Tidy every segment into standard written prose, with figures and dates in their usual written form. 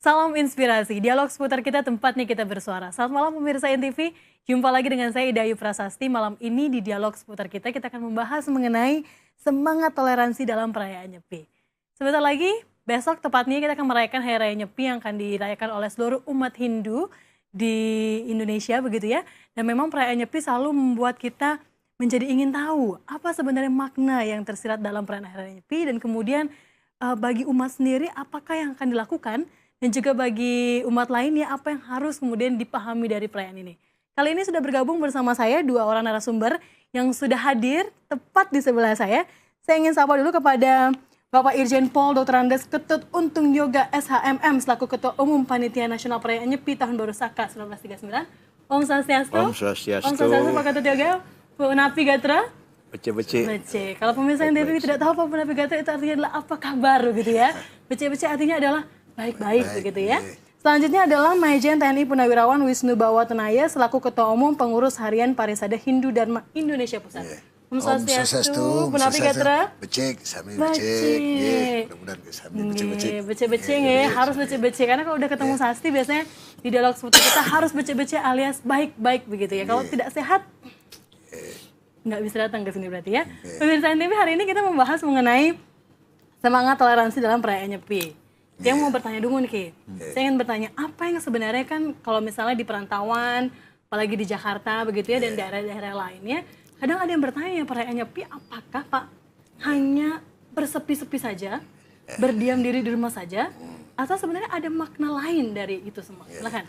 Salam inspirasi, dialog seputar kita tempatnya kita bersuara. Selamat malam pemirsa NTV, jumpa lagi dengan saya Ida Ayu Prasasti. Malam ini di dialog seputar kita akan membahas mengenai semangat toleransi dalam perayaan Nyepi. Sebentar lagi, besok tepatnya kita akan merayakan Hari Raya Nyepi yang akan dirayakan oleh seluruh umat Hindu di Indonesia begitu ya. Dan memang perayaan Nyepi selalu membuat kita menjadi ingin tahu apa sebenarnya makna yang tersirat dalam perayaan Hari Raya Nyepi dan kemudian bagi umat sendiri apakah yang akan dilakukan dan juga bagi umat lainnya apa yang harus kemudian dipahami dari perayaan ini. Kali ini sudah bergabung bersama saya dua orang narasumber yang sudah hadir tepat di sebelah saya. Saya ingin sapa dulu kepada Bapak Irjen Pol Dr. Andes Ketut Untung Yoga SHMM selaku Ketua Umum Panitia Nasional Perayaan Nyepi Tahun Baru Saka 1939. Om Swastiastu. Om Swastiastu. Om Swastiastu Pak Ketut Yoga. Bu Napi Gatra. Bece-bece. Bece. Kalau pemirsa yang TV tidak tahu apa Bu Napi Gatra itu artinya adalah apa kabar gitu ya. Bece-bece artinya adalah baik-baik begitu ya. Selanjutnya adalah Majen TNI Purnawirawan Wisnu Bawatenaya selaku Ketua Umum Pengurus Harian Parisade Hindu Dharma Indonesia Pusat. Om Swastiastu, Bu Napi Gatra. Becek, sami becek. Mudah-mudahan sami becek-becek. Bece-bece ya, harus bece-bece karena kalau udah ketemu Sasti biasanya di dialog seperti kita harus bece-bece alias baik-baik begitu ya. Kalau tidak sehat nggak bisa datang ke sini berarti ya. Pemirsa NTV, hari ini kita membahas mengenai semangat toleransi dalam perayaan Nyepi. Yang mau bertanya dulu nih Ki, saya ingin bertanya apa yang sebenarnya kan kalau misalnya di perantauan, apalagi di Jakarta begitu ya dan daerah-daerah lainnya, kadang ada yang bertanya perayaan Nyepi apakah Pak hanya bersepi-sepi saja, berdiam diri di rumah saja, atau sebenarnya ada makna lain dari itu semua? Silakan.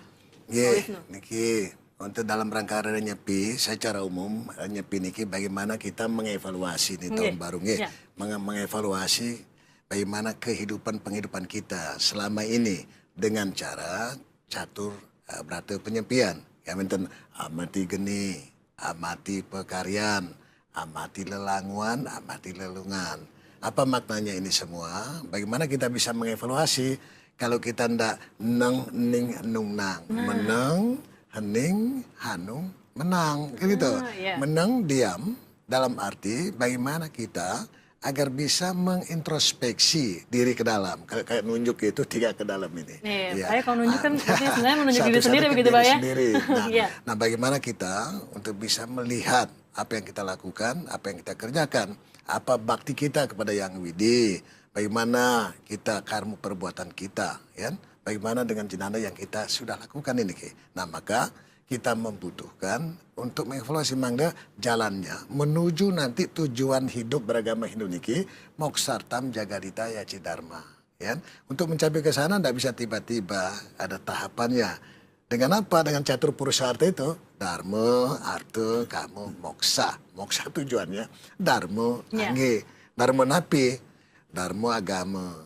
Niki, untuk dalam rangka Hari Raya Nyepi, secara umum Nyepi niki bagaimana kita mengevaluasi nih tahun baru nih, mengevaluasi bagaimana penghidupan kita selama ini dengan cara catur berata penyepian. Ya menten amati geni, amati pekaryan, amati lelanguan, amati lelungan. Apa maknanya ini semua? Bagaimana kita bisa mengevaluasi kalau kita ndak neng ning nung nang, meneng, hening, hanung, menang, gitu. Menang diam dalam arti bagaimana kita agar bisa mengintrospeksi diri ke dalam. Kayak nunjuk itu 3 ke dalam ini. Kayak kalau nunjuk kan sebenarnya menunjuk diri sendiri begitu Pak ya. Nah, bagaimana kita untuk bisa melihat apa yang kita lakukan, apa yang kita kerjakan, apa bakti kita kepada Yang Widi, bagaimana kita karmu perbuatan kita, ya? Bagaimana dengan jenanda yang kita sudah lakukan ini, Ki. Nah, maka kita membutuhkan untuk mengevaluasi mangga jalannya menuju nanti tujuan hidup beragama Hindu niki moksartam jagadita yaci dharma, ya. Untuk mencapai ke sana tidak bisa tiba-tiba, ada tahapannya. Dengan apa? Dengan catur purusarta itu, dharma, arta, kama, moksa. Moksa tujuannya dharma, angge, dharma napi, dharma agama.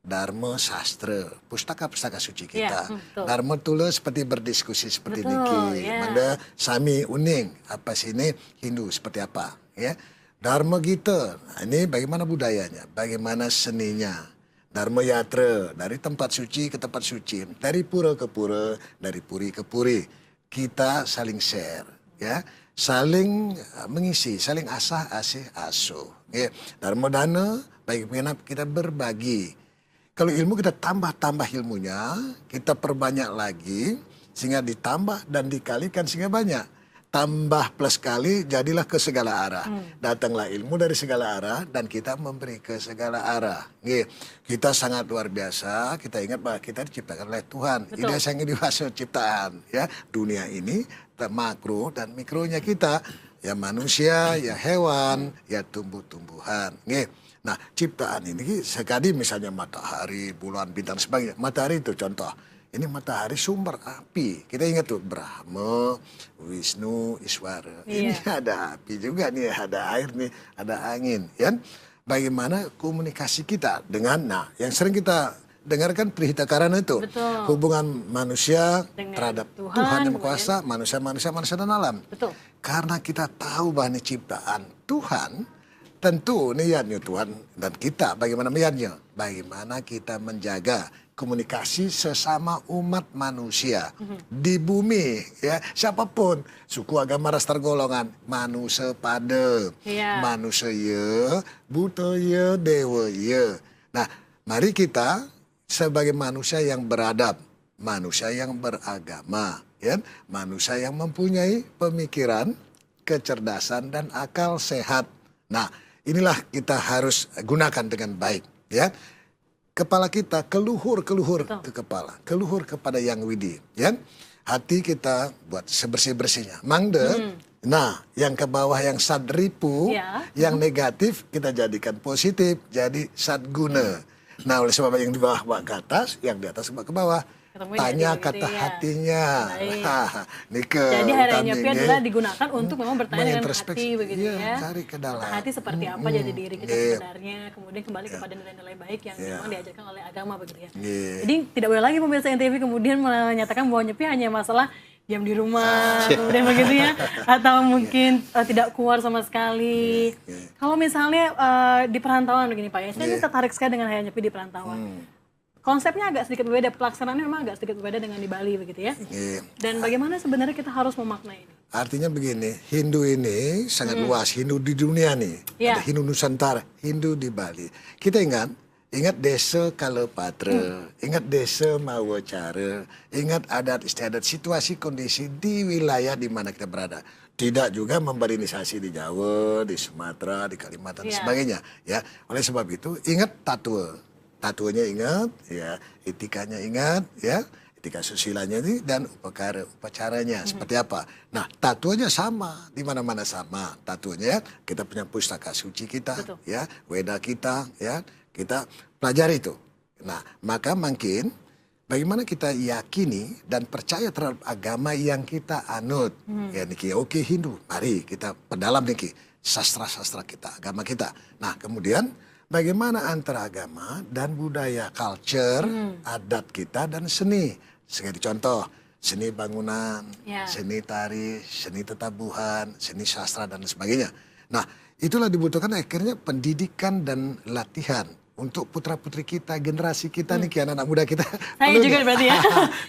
Dharma sastra, pustaka-pustaka suci kita. Dharma tula seperti berdiskusi seperti niki. Manda sami uning apa sini Hindu seperti apa, ya. Dharma kita, ini bagaimana budayanya, bagaimana seninya. Dharma yatra, dari tempat suci ke tempat suci, dari pura ke pura, dari puri ke puri. Kita saling share, ya. Saling mengisi, saling asih asuh. Ya. Dharma dana, bagaimana kita berbagi. Kalau ilmu kita tambah ilmunya, kita perbanyak lagi, sehingga ditambah dan dikalikan sehingga banyak. Tambah plus kali, jadilah ke segala arah. Datanglah ilmu dari segala arah dan kita memberi ke segala arah. Kita sangat luar biasa, kita ingat bahwa kita diciptakan oleh Tuhan. Ini sangat dewasa ciptaan. Ya, dunia ini makro dan mikronya kita. Ya manusia, ya hewan, ya tumbuh-tumbuhan. Nah, ciptaan ini sekali misalnya matahari, bulan, bintang, sebagainya. Matahari itu contoh. Ini matahari sumber api. Kita ingat tuh Brahma, Wisnu, Iswara. Ini ada api juga nih, ada air nih, ada angin. Ya? Bagaimana komunikasi kita dengan, yang sering kita dengarkan Trihita Karana itu. Hubungan manusia terhadap Tuhan yang kuasa, manusia dan alam. Karena kita tahu bahwa ini ciptaan Tuhan, tentu niatnya Tuhan dan kita bagaimana niatnya? Bagaimana kita menjaga komunikasi sesama umat manusia di bumi, ya. Siapapun, suku, agama, ras, golongan, manusia pada, manusia ya, buta ya, dewa ya. Nah, mari kita sebagai manusia yang beradab, manusia yang beragama, ya, manusia yang mempunyai pemikiran, kecerdasan dan akal sehat. Nah, inilah kita harus gunakan dengan baik, ya. Kepala kita keluhur ke kepala, keluhur kepada Yang Widi, ya. Hati kita buat sebersih-bersihnya. Mangde, nah yang ke bawah yang sadripu, yang negatif kita jadikan positif, jadi sadguna. Nah oleh sebab yang di bawah bawa ke atas, yang di atas bawa ke bawah. Tanya kata hatinya. Jadi hari nyepi adalah digunakan untuk memang bertanya dengan hati begitu ya. Cari ke dalam. Hati seperti apa jadi diri kita sebenarnya, kemudian kembali kepada nilai-nilai baik yang memang diajarkan oleh agama begitu ya. Jadi tidak boleh lagi pemirsa NTV kemudian menyatakan bahwa nyepi hanya masalah diam di rumah, kemudian begitu ya, atau mungkin tidak keluar sama sekali. Kalau misalnya di perantauan begini Pak ya, saya ini tertarik sekali dengan hari nyepi di perantauan. Konsepnya agak sedikit berbeda, pelaksanaannya memang agak sedikit berbeda dengan di Bali begitu ya. Dan bagaimana sebenarnya kita harus memaknai ini? Artinya begini, Hindu ini sangat luas, Hindu di dunia nih. Ada Hindu Nusantara, Hindu di Bali. Kita ingat desa Kalepatra, ingat desa Mawocara, ingat adat istiadat, situasi kondisi di wilayah di mana kita berada. Tidak juga membalingisasi di Jawa, di Sumatera, di Kalimantan dan sebagainya. Ya, oleh sebab itu ingat tatua. Tatuanya ingat, ya, etikanya ingat, ya, etika susilanya ini dan upacaranya seperti apa. Nah, tatuanya sama, di mana-mana sama. Tatuanya kita punya pustaka suci kita, ya, Weda kita, ya, kita pelajari itu. Nah, maka mungkin bagaimana kita yakini dan percaya terhadap agama yang kita anut. Ya, niki oke Hindu, mari kita perdalam niki sastra-sastra kita, agama kita. Nah, kemudian bagaimana antara agama dan budaya, culture, adat kita dan seni. Sebagai contoh, seni bangunan, seni tari, seni tetabuhan, seni sastra dan sebagainya. Nah, itulah dibutuhkan akhirnya pendidikan dan latihan untuk putra-putri kita, generasi kita nih, anak-anak muda kita. Saya juga berarti ya.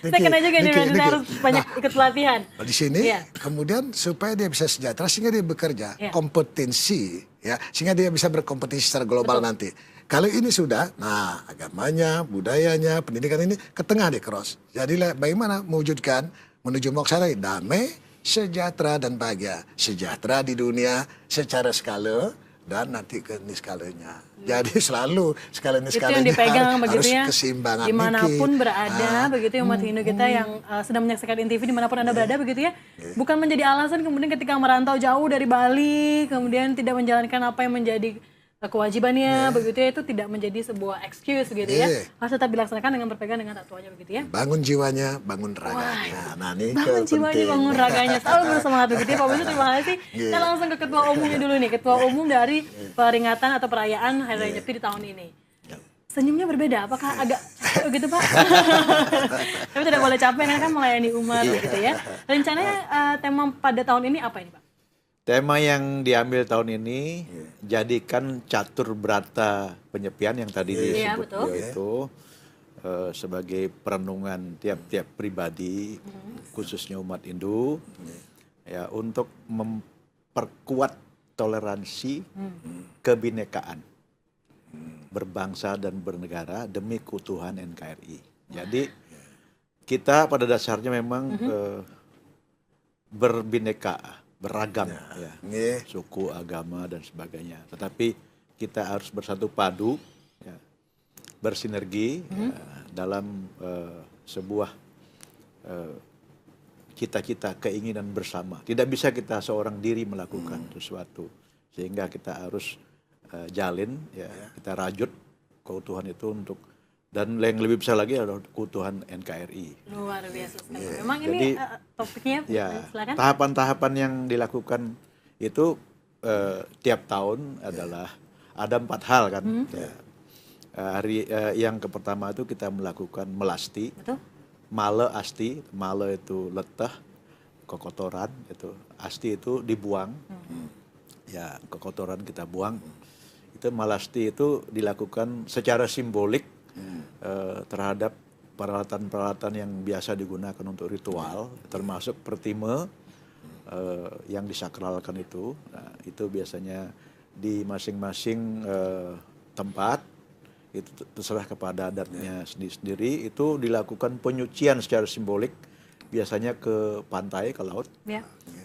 Saya kena juga nih, berarti harus banyak ikut pelatihan. Di sini, kemudian supaya dia bisa sejahtera, sehingga dia bekerja, kompetensi, ya, sehingga dia bisa berkompetisi secara global nanti. Kalau ini sudah, nah agamanya, budayanya, pendidikan ini ke tengah deh cross. Jadilah bagaimana mewujudkan menuju moksara damai, sejahtera dan bahagia. Sejahtera di dunia secara skala dan nanti ke niskalanya. Jadi selalu skala niskalanya itu yang dipegang harus ya, keseimbangan. Dimanapun berada, begitu ya umat Hindu kita yang sedang menyaksikan TV dimanapun Anda berada begitu ya. Bukan menjadi alasan kemudian ketika merantau jauh dari Bali, kemudian tidak menjalankan apa yang menjadi kewajibannya begitu ya, itu tidak menjadi sebuah excuse gitu ya. Harus tetap dilaksanakan dengan berpegang dengan tatuannya begitu ya. Bangun jiwanya, bangun raganya. Nah, ini bangun jiwanya, bangun raganya. Selalu bersemangat begitu ya Pak Wisnu, terima kasih. Kita langsung ke ketua umumnya dulu nih, ketua umum dari peringatan atau perayaan Hari Raya Nyepi di tahun ini. Senyumnya berbeda, apakah agak capek gitu Pak? Tapi tidak boleh capek kan melayani umat gitu ya. Rencananya tema pada tahun ini apa ini Pak? Tema yang diambil tahun ini jadikan catur brata penyepian yang tadi disebut itu sebagai perenungan tiap-tiap pribadi khususnya umat Hindu ya untuk memperkuat toleransi kebinekaan berbangsa dan bernegara demi keutuhan NKRI. Jadi kita pada dasarnya memang berbineka, beragam suku, agama dan sebagainya. Tetapi kita harus bersatu padu, bersinergi dalam sebuah cita-cita, keinginan bersama. Tidak bisa kita seorang diri melakukan sesuatu, sehingga kita harus jalin, kita rajut keutuhan itu untuk. Dan yang lebih besar lagi adalah keutuhan NKRI. Luar biasa sekali. Memang ini topiknya, silakan. Tahapan-tahapan yang dilakukan itu tiap tahun adalah ada 4 hal kan. Yang pertama itu kita melakukan melasti, male asti, male itu letah, kekotoran, itu asti itu dibuang, ya kekotoran kita buang. Itu malasti itu dilakukan secara simbolik. Terhadap peralatan-peralatan yang biasa digunakan untuk ritual, termasuk pertime yang disakralkan itu. Nah, itu biasanya di masing-masing tempat itu terserah kepada adatnya sendiri-sendiri. Itu dilakukan penyucian secara simbolik, biasanya ke pantai, ke laut,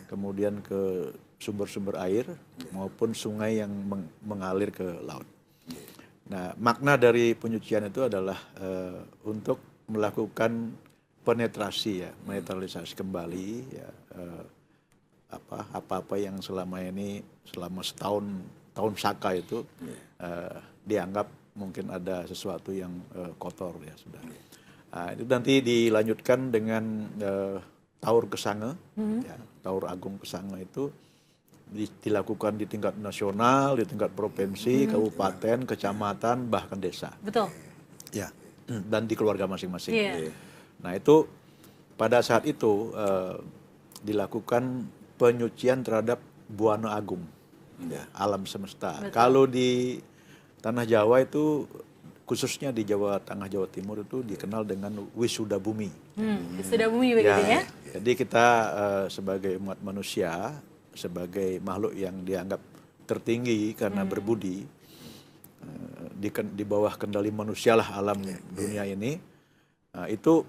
kemudian ke sumber-sumber air maupun sungai yang mengalir ke laut. Nah, makna dari penyucian itu adalah untuk melakukan penetrasi, ya, menetralisasi kembali, ya, apa-apa yang selama tahun Saka itu dianggap mungkin ada sesuatu yang kotor, ya sudah. Itu nanti dilanjutkan dengan Taur Kesange, ya, Taur Agung Kesange itu dilakukan di tingkat nasional, di tingkat provinsi, kabupaten, kecamatan, bahkan desa. Betul. Ya, dan di keluarga masing-masing. Iya. Nah, itu pada saat itu dilakukan penyucian terhadap Buana Agung, ya, alam semesta. Betul. Kalau di tanah Jawa itu, khususnya di Jawa Tengah, Jawa Timur itu dikenal dengan Wisuda Bumi. Wisuda Bumi begitu ya. Jadi kita sebagai umat manusia, sebagai makhluk yang dianggap tertinggi karena berbudi, di bawah kendali manusia lah alam dunia ini, itu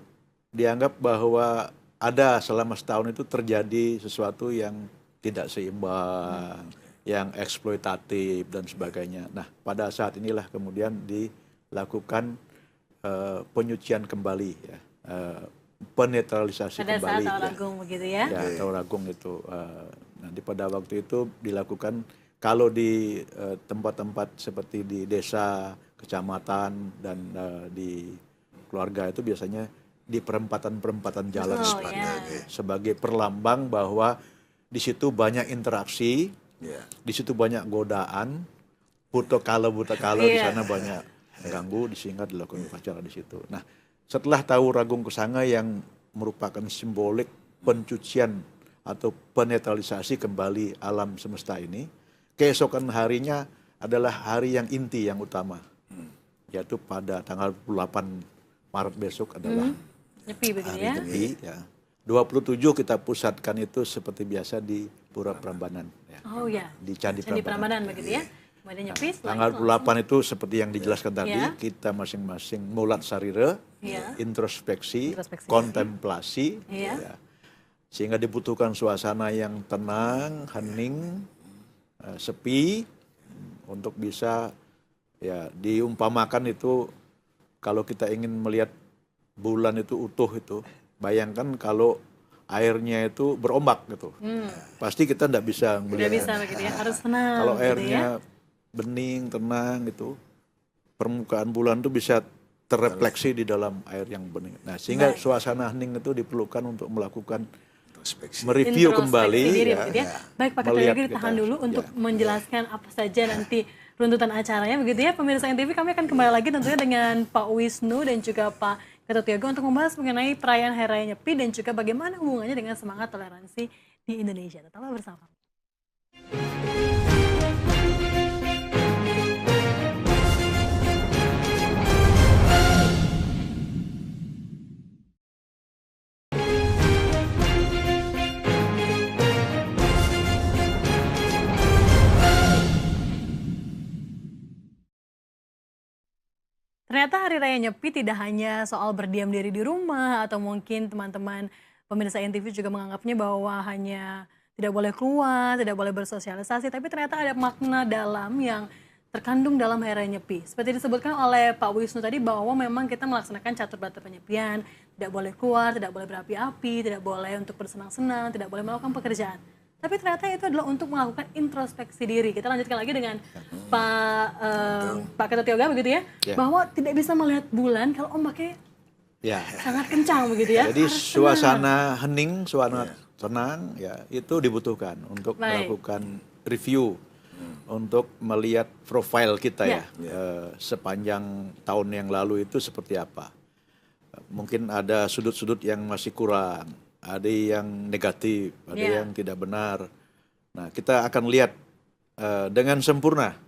dianggap bahwa ada selama setahun itu terjadi sesuatu yang tidak seimbang, yang eksploitatif dan sebagainya. Nah, pada saat inilah kemudian dilakukan penyucian kembali, ya, penetralisasi pada kembali. Pada saat Taur Agung begitu ya. Ya, Taur Agung itu. Nanti pada waktu itu dilakukan, kalau di tempat-tempat seperti di desa, kecamatan, dan di keluarga itu biasanya di perempatan-perempatan jalan, sebagai perlambang bahwa di situ banyak interaksi, di situ banyak godaan, buta kala di sana banyak ganggu, sehingga dilakukan upacara di situ. Nah, setelah Taur Agung Kesange yang merupakan simbolik pencucian atau penetralisasi kembali alam semesta ini, keesokan harinya adalah hari yang inti, yang utama, yaitu pada tanggal 8 Maret besok adalah Nyepi begitu hari ya. Nyepi. Ya. 27 kita pusatkan itu seperti biasa di Pura Prambanan. Ya. Oh ya. Di Candi Prambanan Prambanan. begitu ya. Kemudian Nyepi. Tanggal 8 itu seperti yang dijelaskan tadi, kita masing-masing mulat sarira, introspeksi, kontemplasi, ya, sehingga dibutuhkan suasana yang tenang, hening, sepi, untuk bisa, ya, diumpamakan itu, kalau kita ingin melihat bulan itu utuh itu, bayangkan kalau airnya itu berombak gitu, pasti kita tidak bisa melihat. Tidak bisa begitu ya, harus tenang. Kalau gitu airnya ya. bening, tenang gitu, permukaan bulan itu bisa terrefleksi di dalam air yang bening. Nah, sehingga suasana hening itu diperlukan untuk melakukan mereview kembali, diri, ya, gitu ya. Baik, Pak Ketua Yogi, ditahan dulu untuk ya, menjelaskan apa saja nanti runtutan acaranya begitu ya. Pemirsa NTV, kami akan kembali lagi tentunya dengan Pak Wisnu dan juga Pak Ketut Yogi untuk membahas mengenai perayaan Hari Raya Nyepi dan juga bagaimana hubungannya dengan semangat toleransi di Indonesia. Tetaplah bersama. Ternyata Hari Raya Nyepi tidak hanya soal berdiam diri di rumah, atau mungkin teman-teman pemirsa NTV juga menganggapnya bahwa hanya tidak boleh keluar, tidak boleh bersosialisasi, tapi ternyata ada makna dalam yang terkandung dalam Hari Raya Nyepi. Seperti disebutkan oleh Pak Wisnu tadi, bahwa memang kita melaksanakan catur batu penyepian, tidak boleh keluar, tidak boleh berapi-api, tidak boleh untuk bersenang-senang, tidak boleh melakukan pekerjaan. Tapi ternyata itu adalah untuk melakukan introspeksi diri. Kita lanjutkan lagi dengan Pak Ketut Yogi begitu ya, bahwa tidak bisa melihat bulan kalau ombaknya sangat kencang begitu ya. Jadi suasana hening, suasana tenang, ya, itu dibutuhkan untuk melakukan review, untuk melihat profil kita sepanjang tahun yang lalu itu seperti apa. Mungkin ada sudut-sudut yang masih kurang, ada yang negatif, ada yang tidak benar. Nah, kita akan lihat dengan sempurna,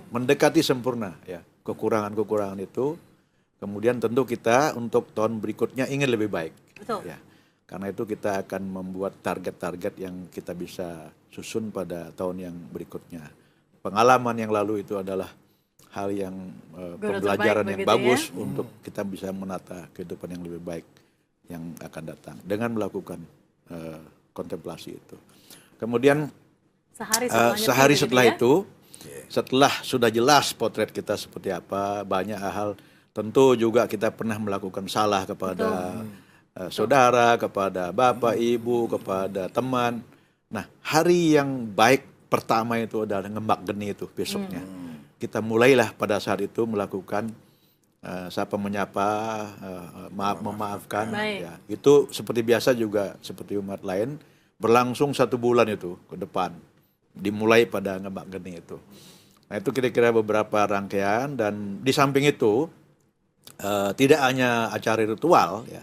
mendekati sempurna, ya, kekurangan-kekurangan itu. Kemudian tentu kita untuk tahun berikutnya ingin lebih baik. Betul. Ya, karena itu kita akan membuat target-target yang kita bisa susun pada tahun yang berikutnya. Pengalaman yang lalu itu adalah hal yang Guru pembelajaran terbaik yang begitu bagus ya. untuk kita bisa menata kehidupan yang lebih baik yang akan datang dengan melakukan kontemplasi itu. Kemudian Sehari setelah ya. itu, setelah sudah jelas potret kita seperti apa, banyak hal tentu juga kita pernah melakukan salah kepada saudara, kepada bapak, ibu, kepada teman. Nah, hari yang baik pertama itu adalah ngembak geni itu besoknya. Kita mulailah pada saat itu melakukan sapa menyapa, memaafkan. Baik. Ya, itu seperti biasa juga seperti umat lain berlangsung 1 bulan itu ke depan. Dimulai pada ngembak geni itu. Nah itu kira-kira beberapa rangkaian dan di samping itu tidak hanya acara ritual ya,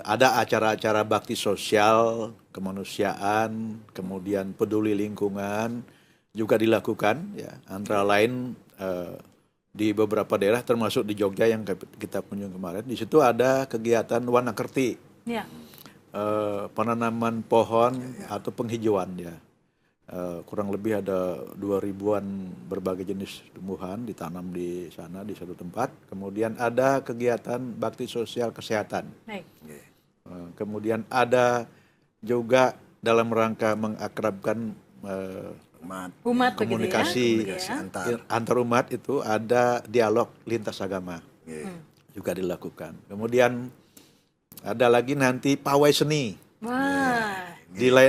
ada acara-acara bakti sosial, kemanusiaan, kemudian peduli lingkungan juga dilakukan ya, antara lain di beberapa daerah termasuk di Jogja yang kita kunjungi kemarin. Di situ ada kegiatan Wanakerti, Ya. penanaman pohon atau penghijauan ya. Kurang lebih ada 2000-an berbagai jenis tumbuhan ditanam di sana di satu tempat. Kemudian ada kegiatan bakti sosial kesehatan. Baik. Kemudian ada juga dalam rangka mengakrabkan Umat komunikasi begitu ya. antar umat itu ada dialog lintas agama juga dilakukan. Kemudian ada lagi nanti pawai seni. Wah.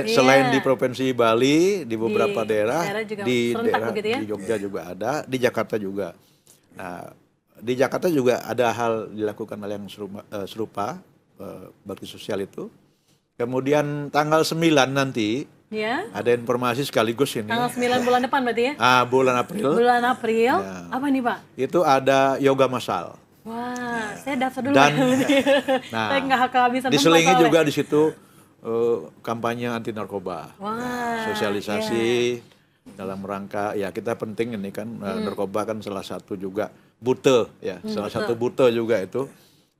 Selain di Provinsi Bali, di beberapa daerah, juga di serentak daerah begitu ya? di Jogja juga ada, di Jakarta juga. Nah, di Jakarta juga ada hal dilakukan hal yang serupa bakti sosial itu. Kemudian tanggal 9 nanti Ya. ada informasi sekaligus ini. Tanggal 9 bulan depan berarti ya? Bulan April. Bulan April. Ya. Apa nih Pak? Itu ada yoga masal. Wah, saya daftar dulu. Dan Saya nggak kehabisan tempat diselingi soalnya. juga di situ kampanye anti narkoba. Wah, Sosialisasi dalam rangka ya kita penting ini kan narkoba kan salah satu juga bute ya, salah satu bute juga itu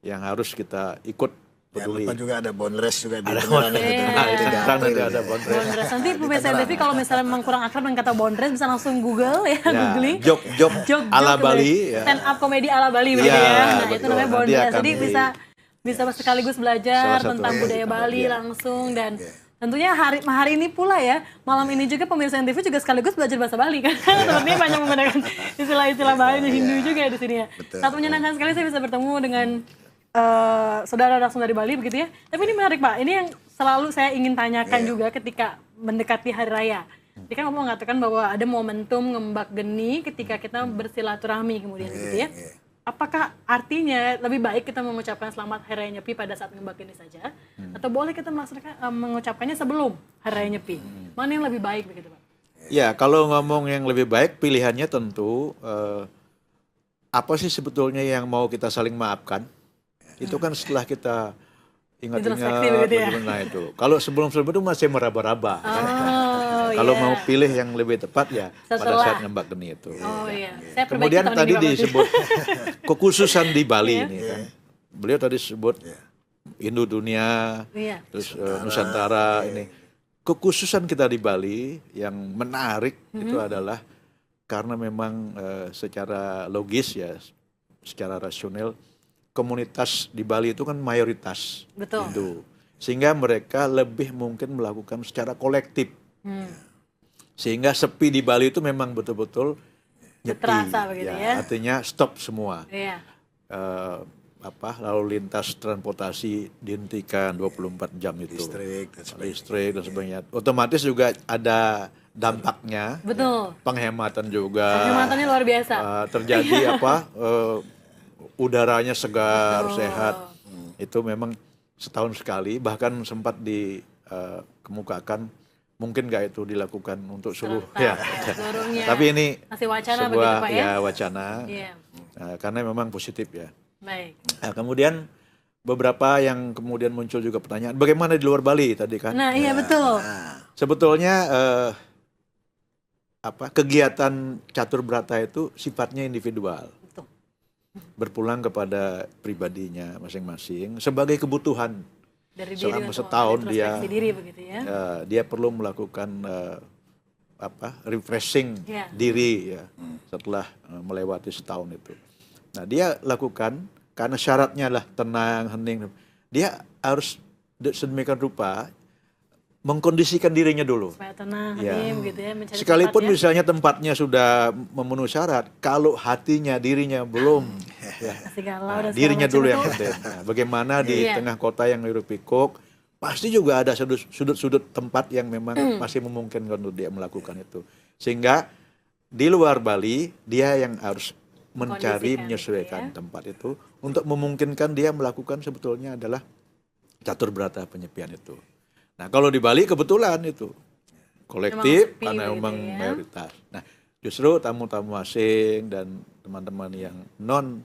yang harus kita ikut peduli. Jangan lupa juga ada bondres juga di Ada tengah nanti ada bondres. Bondres. Nanti pemirsa TV kalau misalnya memang kurang akrab dengan kata bondres bisa langsung Google ya, googling. Jok ala Bali ya. Stand up komedi ala Bali begitu Ya, ya. Nah, itu betul. namanya Nanti bondres. akan Jadi bisa sekaligus belajar salah satu tentang budaya Bali ya. langsung dan tentunya hari ini pula ya, malam ini juga pemirsa TV juga sekaligus belajar bahasa Bali kan. Sepertinya banyak menggunakan istilah-istilah Bali dan Hindu juga di sini ya. Sangat menyenangkan sekali saya bisa bertemu dengan saudara langsung dari Bali begitu ya. Tapi ini menarik Pak, ini yang selalu saya ingin tanyakan juga ketika mendekati Hari Raya. Jadi kan Bapak mengatakan bahwa ada momentum ngembak geni ketika kita bersilaturahmi kemudian gitu ya. Apakah artinya lebih baik kita mengucapkan selamat Hari Raya Nyepi pada saat ngembak geni saja? Atau boleh kita melaksanakan mengucapkannya sebelum Hari Raya Nyepi? Mana yang lebih baik begitu Pak? Ya, kalau ngomong yang lebih baik pilihannya tentu apa sih sebetulnya yang mau kita saling maafkan? Itu kan setelah kita Introspeksi ingat-ingat begitu ya? bagaimana itu. Kalau sebelum-sebelum itu masih meraba-raba. Oh, Kalau iya. mau pilih yang lebih tepat ya pada Setelah. saat ngembak geni itu. Oh iya. Saya perbaiki Kemudian tahun tadi ini, Pak, berarti. disebut kekhususan di Bali ini kan. Beliau tadi sebut Indo dunia, Iya. terus Nusantara ini. Kekhususan kita di Bali yang menarik itu adalah karena memang secara logis ya, secara rasional komunitas di Bali itu kan mayoritas Betul. Hindu. Sehingga mereka lebih mungkin melakukan secara kolektif. Sehingga sepi di Bali itu memang betul-betul nyepi. Terasa begitu ya? Artinya stop semua. Iya. Lalu lintas transportasi dihentikan 24 jam itu. Listrik dan sebagainya. Otomatis juga ada dampaknya. Betul. Penghematan juga. Penghematannya luar biasa. Terjadi udaranya segar, sehat. Itu memang setahun sekali, bahkan sempat dikemukakan mungkin nggak itu dilakukan untuk seluruh ya. Seluruhnya. Tapi ini masih wacana sebuah begitu Pak ya? wacana. Iya. Karena memang positif ya. Baik. Nah, kemudian beberapa yang kemudian muncul juga pertanyaan, bagaimana di luar Bali tadi kan? Nah, iya betul. Sebetulnya kegiatan catur berata itu sifatnya individual. Betul. Berpulang kepada pribadinya masing-masing sebagai kebutuhan. Dari diri Selama untuk setahun introspeksi diri begitu ya. dia perlu melakukan refreshing diri ya setelah melewati setahun itu. Nah dia lakukan karena syaratnya lah tenang, hening. Dia harus sedemikian rupa mengkondisikan dirinya dulu. Supaya tenang, hening gitu ya. Mencari Sekalipun tempatnya. misalnya tempatnya sudah memenuhi syarat, kalau hatinya, dirinya belum, Masih galau dan segala dirinya macam dulu yang itu. penting. Nah, bagaimana di Iya. tengah kota yang hiruk pikuk, pasti juga ada sudut-sudut tempat yang memang masih memungkinkan untuk dia melakukan itu. Sehingga di luar Bali, dia yang harus mencari, Kondisikan menyesuaikan gitu ya. tempat itu untuk memungkinkan dia melakukan sebetulnya adalah catur berata penyepian itu. Nah kalau di Bali kebetulan itu kolektif Memang sepi karena begitu memang ya. mayoritas. Nah justru tamu-tamu asing dan teman-teman yang non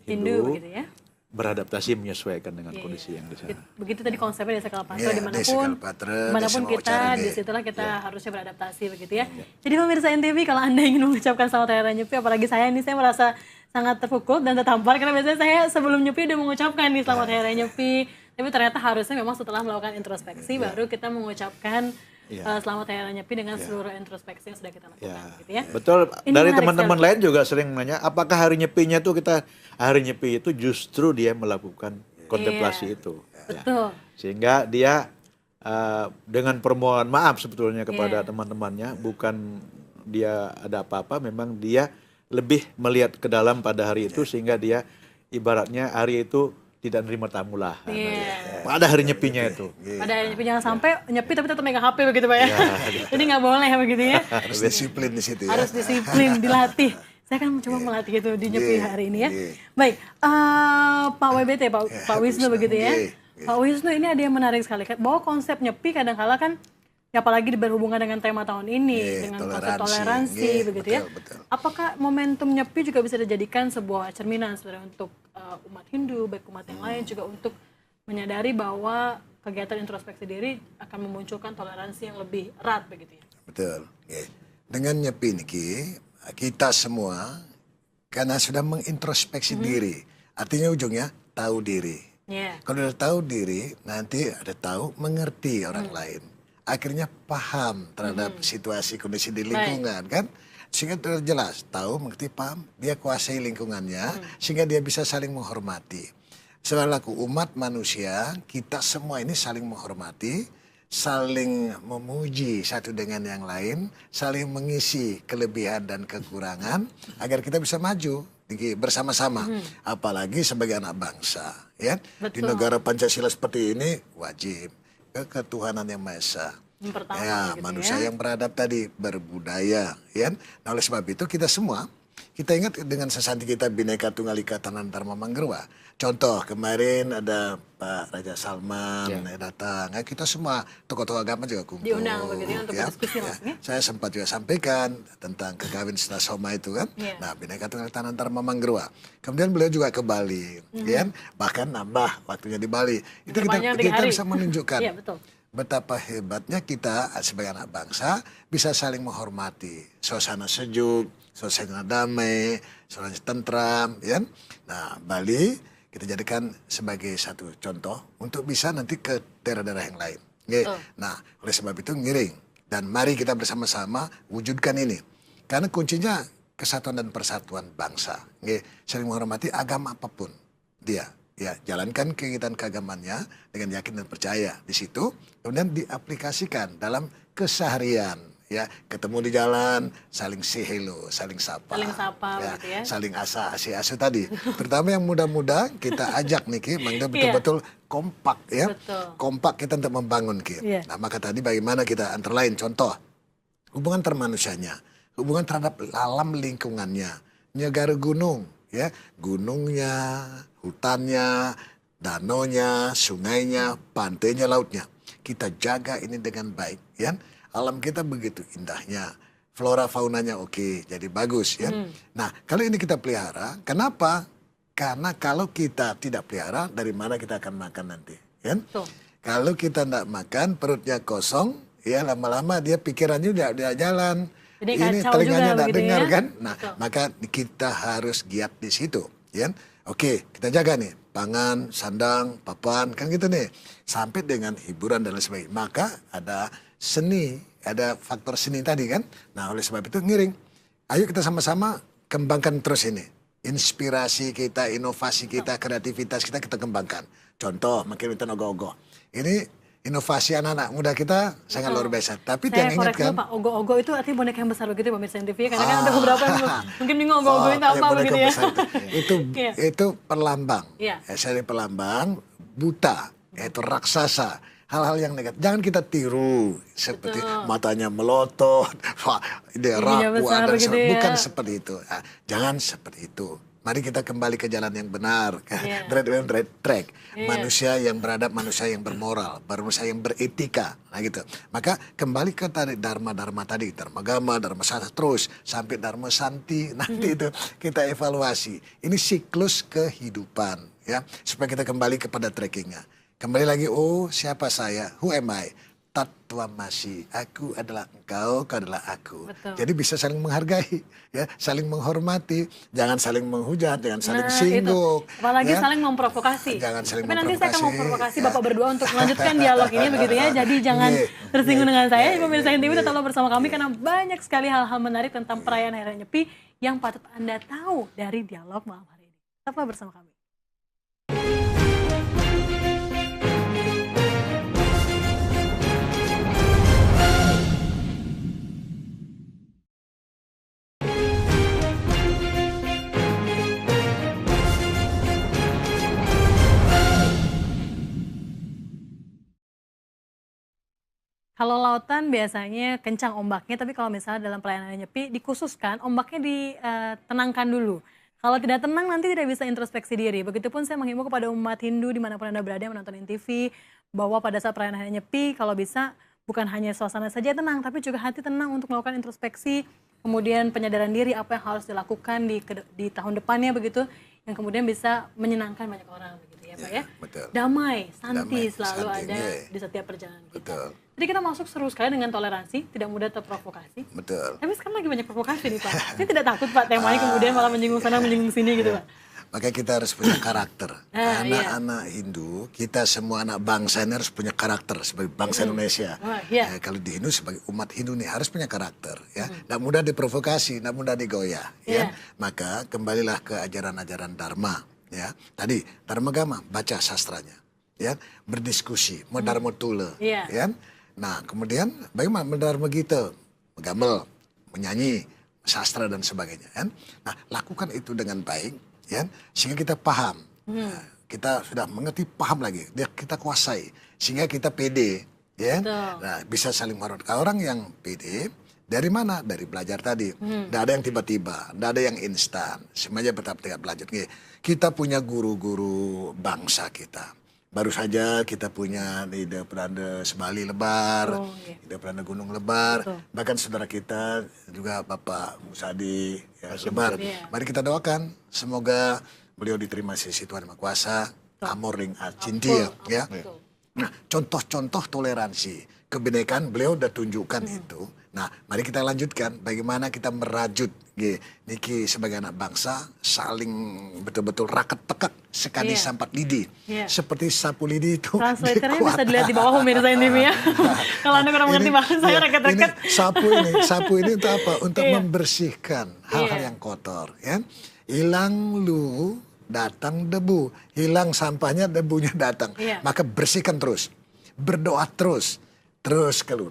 Hindu Hindu begitu ya. beradaptasi menyesuaikan dengan Iya. kondisi yang di sana. Begitu tadi konsepnya Desa Kalpatra, Iya, dimanapun, Desa Kalpatra, dimanapun Desa kita, Mawacara, disitulah kita harusnya beradaptasi begitu ya. Jadi pemirsa NTV, kalau Anda ingin mengucapkan selamat Hari Raya Nyepi, apalagi saya ini, saya merasa sangat terpukul dan tertampar, karena biasanya saya sebelum Nyepi udah mengucapkan nih selamat Hari Raya Nyepi, tapi ternyata harusnya memang setelah melakukan introspeksi, baru kita mengucapkan selamat Hari Raya Nyepi dengan seluruh introspeksi yang sudah kita lakukan gitu ya. Betul. Ini Dari menarik teman-teman sekali. lain juga sering nanya, apakah hari nyepinya itu hari nyepi itu justru dia melakukan kontemplasi itu. Ya. Betul. Sehingga dia dengan permohonan maaf sebetulnya kepada teman-temannya, bukan dia ada apa-apa, memang dia lebih melihat ke dalam pada hari itu sehingga dia ibaratnya hari itu tidak nerima tamu lah. Pada hari nyepinya itu. Pada hari nyepi jangan sampai nyepi tapi tetap megang HP begitu Pak ya. Jadi nggak boleh begitu ya. Harus disiplin di situ ya. Harus disiplin, dilatih. Saya kan mencoba melatih itu di Nyepi hari ini ya. Baik, Pak WBT, Pak Wisnu begitu ya. Pak Wisnu, ini ada yang menarik sekali. Bahwa konsep Nyepi kadang-kala kan, ya apalagi berhubungan dengan tema tahun ini, dengan konsep toleransi begitu ya. Betul. Apakah momentum Nyepi juga bisa dijadikan sebuah cerminan sebenarnya untuk umat Hindu, baik umat yang lain juga untuk menyadari bahwa kegiatan introspeksi diri akan memunculkan toleransi yang lebih erat begitu ya. Betul. Dengan Nyepi niki, kita semua karena sudah mengintrospeksi diri, artinya ujungnya tahu diri. Kalau udah tahu diri, nanti ada tahu mengerti orang lain. Akhirnya paham terhadap situasi kondisi di lingkungan kan, sehingga terjelas tahu mengerti paham, dia kuasai lingkungannya sehingga dia bisa saling menghormati. Selaku umat manusia, kita semua ini saling menghormati, saling memuji satu dengan yang lain, saling mengisi kelebihan dan kekurangan agar kita bisa maju bersama-sama. Apalagi sebagai anak bangsa, ya. Di negara Pancasila seperti ini wajib ketuhanan yang Maha Esa. Ya, manusia yang beradab tadi, berbudaya, ya. Nah, oleh sebab itu kita semua, kita ingat dengan sesanti kita Bhinneka Tunggal Ika Tanantharma Manggruwa. Contoh kemarin ada Pak Raja Salman datang, kita semua tokoh-tokoh agama juga kumpul. Diundang begitu ya untuk berdiskusi langsung ya. Saya sempat juga sampaikan tentang kekawin setelah Soma itu kan. Nah, Bhinneka Tunggal Ika Tanantharma Manggruwa. Kemudian beliau juga ke Bali, ya. Bahkan nambah waktunya di Bali. Itu kita bisa menunjukkan. Iya, betul. Betapa hebatnya kita sebagai anak bangsa bisa saling menghormati. Suasana sejuk, suasana damai, suasana tentram, ya. Nah, Bali kita jadikan sebagai satu contoh untuk bisa nanti ke daerah-daerah yang lain. Nah, oleh sebab itu ngiring. Dan mari kita bersama-sama wujudkan ini. Karena kuncinya kesatuan dan persatuan bangsa. Saling menghormati agama apapun dia. Ya, jalankan kegiatan keagamannya dengan yakin dan percaya di situ, kemudian diaplikasikan dalam keseharian. Ya, ketemu di jalan, saling say hello, saling sapa. Saling sapa ya, gitu ya. saling asi-asu tadi. Terutama yang muda-muda kita ajak nih Ki, Mangga betul-betul kompak ya. Kompak kita untuk membangun Ki. Nah, maka tadi bagaimana kita antara lain contoh hubungan termanusianya, hubungan terhadap alam lingkungannya, negara gunung ya, gunungnya, hutannya, danaunya, sungainya, pantainya, lautnya. Kita jaga ini dengan baik ya. Alam kita begitu indahnya, flora faunanya oke, jadi bagus ya. Nah, kalau ini kita pelihara, kenapa? Karena kalau kita tidak pelihara, dari mana kita akan makan nanti, kan? Kalau kita tidak makan, perutnya kosong, ya lama-lama dia pikirannya udah jalan. Jadi ini kacau telinganya juga tidak begitu dengar ya? kan? Nah, maka kita harus giat di situ. Ya. Oke, kita jaga nih pangan, sandang, papan, kan gitu nih. Sampai dengan hiburan dan lain sebagainya. Maka ada seni, ada faktor seni tadi kan. Nah, oleh sebab itu ngiring. Ayo kita sama-sama kembangkan terus ini. Inspirasi kita, inovasi kita, kreativitas kita kembangkan. Contoh, makin kita ogoh-ogoh. Ini inovasi anak-anak muda kita sangat luar biasa. Tapi Saya jangan ingat koreksi kan. Pak, ogoh-ogoh itu artinya boneka yang besar begitu ya pemirsa TV. Karena kan ada beberapa yang mungkin bingung ogoh-ogoh itu apa boneka begitu ya. besar itu Iya. itu perlambang. Iya. Saya perlambang buta, yaitu raksasa. Hal-hal yang negatif. Jangan kita tiru seperti matanya melotot, dia Giginya rapuh, besar begitu ya. bukan seperti itu. Nah, jangan seperti itu. Mari kita kembali ke jalan yang benar, right track. Manusia yang beradab, manusia yang bermoral, manusia yang beretika, nah gitu. Maka kembali ke tadi dharma tadi, dharma gama, dharma sastra terus sampai dharma santi. Nanti itu kita evaluasi. Ini siklus kehidupan, ya, supaya kita kembali kepada trackingnya. Kembali lagi, oh siapa saya, who am I? Tatwamasi, aku adalah engkau, kau adalah aku. Betul. Jadi bisa saling menghargai, ya, saling menghormati, jangan saling menghujat, jangan saling Nah, singgung. itu. Apalagi ya. saling memprovokasi. Jangan saling Tapi nanti saya akan memprovokasi. memprovokasi Bapak berdua untuk melanjutkan dialog ini begitu ya. Jadi jangan tersinggung dengan saya. Pemirsa TV tetaplah bersama kami karena banyak sekali hal-hal menarik tentang perayaan Hari Raya Nyepi yang patut Anda tahu dari dialog malam hari ini. Tetaplah bersama kami. Kalau lautan biasanya kencang ombaknya, tapi kalau misalnya dalam pelayanan Nyepi dikhususkan ombaknya ditenangkan dulu. Kalau tidak tenang nanti tidak bisa introspeksi diri. Begitupun saya menghimbau kepada umat Hindu dimanapun Anda berada yang menonton TV, bahwa pada saat perayaan Hari Nyepi kalau bisa bukan hanya suasana saja tenang, tapi juga hati tenang untuk melakukan introspeksi, kemudian penyadaran diri apa yang harus dilakukan di tahun depannya begitu, yang kemudian bisa menyenangkan banyak orang begitu ya Pak ya. Betul. Damai, santi Damai, selalu santi, ada iya. di setiap perjalanan kita. Betul. Jadi kita masuk seru sekali dengan toleransi, tidak mudah terprovokasi. Betul. Tapi sekarang lagi banyak provokasi nih Pak. Saya tidak takut Pak temanya kemudian malah menyinggung sana menyinggung sini gitu Pak. Maka kita harus punya karakter. Ah, Anak-anak Hindu, kita semua anak bangsa ini harus punya karakter sebagai bangsa Indonesia. Wah, iya. Kalau di Hindu sebagai umat Hindu nih harus punya karakter, ya. Nggak mudah diprovokasi, nggak mudah digoyah, Iya. ya. Maka kembalilah ke ajaran-ajaran Dharma, ya. Tadi Dharma Gama, baca sastranya, ya. Berdiskusi, Dharma Tula, Iya. ya. Nah, kemudian bagaimana Dharma Gita, gamel, menyanyi, sastra dan sebagainya, kan. Nah, lakukan itu dengan baik. Ya, sehingga kita paham, nah, kita sudah mengerti, paham lagi, kita kuasai, sehingga kita pede, ya, nah, bisa saling menghormati. Orang yang pede dari mana? Dari belajar tadi. Tidak ada yang tiba-tiba, tidak ada yang instan, semuanya bertahap-tahap belajar. Kita punya guru-guru bangsa kita. Baru saja kita punya Ida Pranda Semali Lebar, Ida Pranda Gunung Lebar, bahkan saudara kita juga Bapak Musadi ya, Lebar. Mari kita doakan semoga beliau diterima sisi Tuhan Maha Kuasa, Amoring Acintia, ya. Nah, contoh-contoh toleransi, kebinekaan beliau udah tunjukkan itu. Nah, mari kita lanjutkan bagaimana kita merajut niki sebagai anak bangsa saling betul-betul raket tekak sekali sampat lidi. Seperti sapu lidi itu. Translatornya bisa dilihat di bawah pemirsa TV ya. Kalau Anda kurang mengerti bahasa saya raket-raket. Sapu ini untuk apa? Untuk membersihkan hal-hal yang kotor, ya. Hilang lu, datang debu. Hilang sampahnya, debunya datang. Maka bersihkan terus. Berdoa terus. Terus keluar.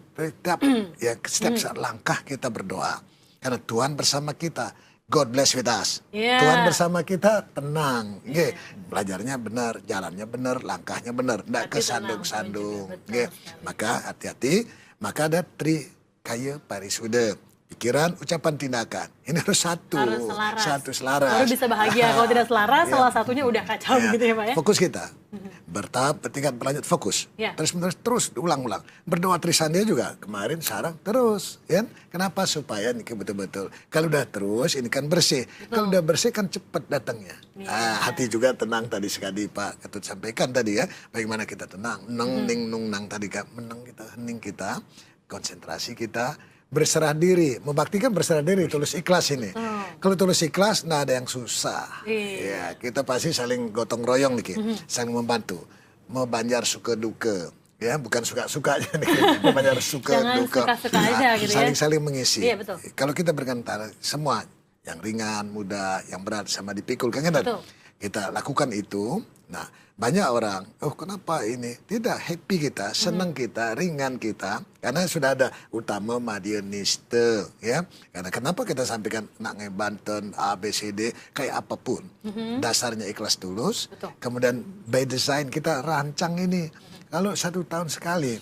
Setiap langkah kita berdoa. Karena Tuhan bersama kita. God bless with us. Tuhan bersama kita, tenang. Belajarnya benar, jalannya benar, langkahnya benar. Tidak kesandung-sandung. Maka hati-hati. Maka ada kaya parisuda. Pikiran, ucapan, tindakan. Ini harus satu. Satu selaras. Baru bisa bahagia. Kalau tidak selaras, salah satunya udah kacau gitu ya Pak ya. Fokus kita. Bertahap, bertingkat, berlanjut, fokus. Terus ulang-ulang. Berdoa Trisandia juga kemarin, sekarang terus. Ya? Kenapa? Supaya ini betul-betul. Kalau udah terus, ini kan bersih. Kalau udah bersih kan cepat datangnya. Hati juga tenang tadi sekali Pak Ketut sampaikan tadi ya. Bagaimana kita tenang. Neng, ning, nung, nang tadi kan. Menang kita, hening kita. Konsentrasi kita. berserah diri. Membaktikan berserah diri, tulus ikhlas ini. Kalau tulus ikhlas, nggak ada yang susah. Ya, kita pasti saling gotong royong nih, saling membantu. Mau banjar suka duka. Ya, bukan suka-sukanya nih. Mau banjar suka Jangan duka. suka-suka aja gitu ya. Saling mengisi. Iya, betul. Kalau kita berkantara semua, yang ringan, muda, yang berat sama dipikul. Kan Betul. kita lakukan itu. Nah, banyak orang, oh kenapa ini? Tidak, happy kita, senang kita, ringan kita. Karena sudah ada utama Madiuniste, ya. Karena kenapa kita sampaikan nak Banten, A, B, C, D, kayak apapun. Dasarnya ikhlas tulus. Betul. Kemudian by design kita rancang ini. Kalau 1 tahun sekali,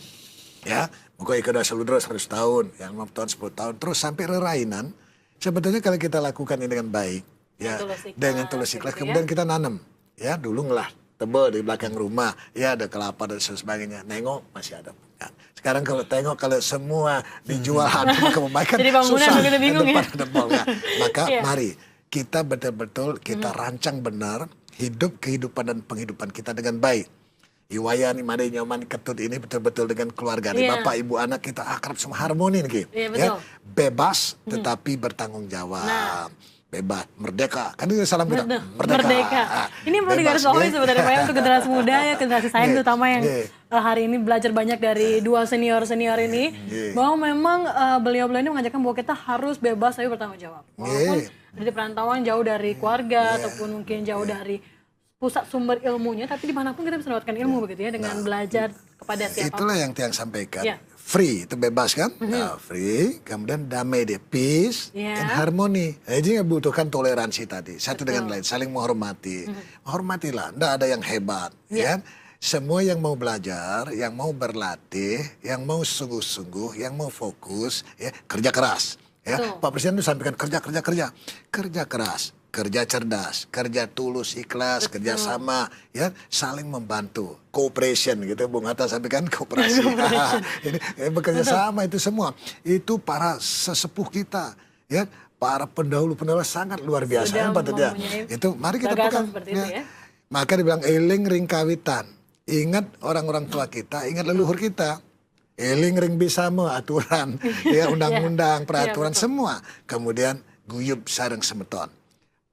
ya, pokoknya kita selalu 100 tahun, yang 5 tahun, 10 tahun, terus sampai rerainan. Sebetulnya kalau kita lakukan ini dengan baik, ya, dengan tulus ikhlas, gitu kemudian kita nanam. Ya, dulu ngelah tebel di belakang rumah, ya ada kelapa dan sebagainya. Nengok masih ada. Ya. Sekarang kalau tengok kalau semua dijual cuma kebaikan, Jadi bangunan susah. begitu bingung ya. Maka Iya. mari kita betul-betul kita rancang benar kehidupan dan penghidupan kita dengan baik. Iwayan, Imade, Nyoman, Ketut ini betul-betul dengan keluarga. Iya. Bapak, Ibu, anak kita akrab semua harmoni nih. Iya, betul. Ya, bebas tetapi bertanggung jawab. Nah. Bebas, merdeka. Kan itu salam kita. Merdeka. Ini perlu digarisbawahi sebenarnya Pak ya, untuk generasi muda ya, generasi saya terutama yang hari ini belajar banyak dari dua senior-senior ini. Bahwa memang beliau-beliau ini mengajarkan bahwa kita harus bebas tapi bertanggung jawab. Walaupun ada di perantauan jauh dari keluarga ataupun mungkin jauh dari pusat sumber ilmunya, tapi dimanapun kita bisa mendapatkan ilmu begitu ya dengan belajar kepada siapa. Itulah yang Tiang sampaikan. Ya. Free, itu bebas kan? Nah, free, kemudian damai deh, peace, and harmony. Jadi membutuhkan toleransi tadi, satu dengan lain, saling menghormati. Menghormatilah, tidak ada yang hebat. Ya. Semua yang mau belajar, yang mau berlatih, yang mau sungguh-sungguh, yang mau fokus, ya kerja keras. Ya, Pak Presiden itu sampaikan kerja keras, kerja cerdas, kerja tulus, ikhlas, kerja sama, ya saling membantu, cooperation gitu, Bung Hatta sampaikan kooperasi. Ini bekerja sama itu semua, itu para sesepuh kita, ya para pendahulu sangat luar biasa. Itu mari kita pegang. Ya. Maka dibilang eling ring kawitan, ingat orang-orang tua kita, ingat leluhur kita. Eling ring bisa aturan, ya undang-undang, peraturan semua. Kemudian guyub sareng semeton.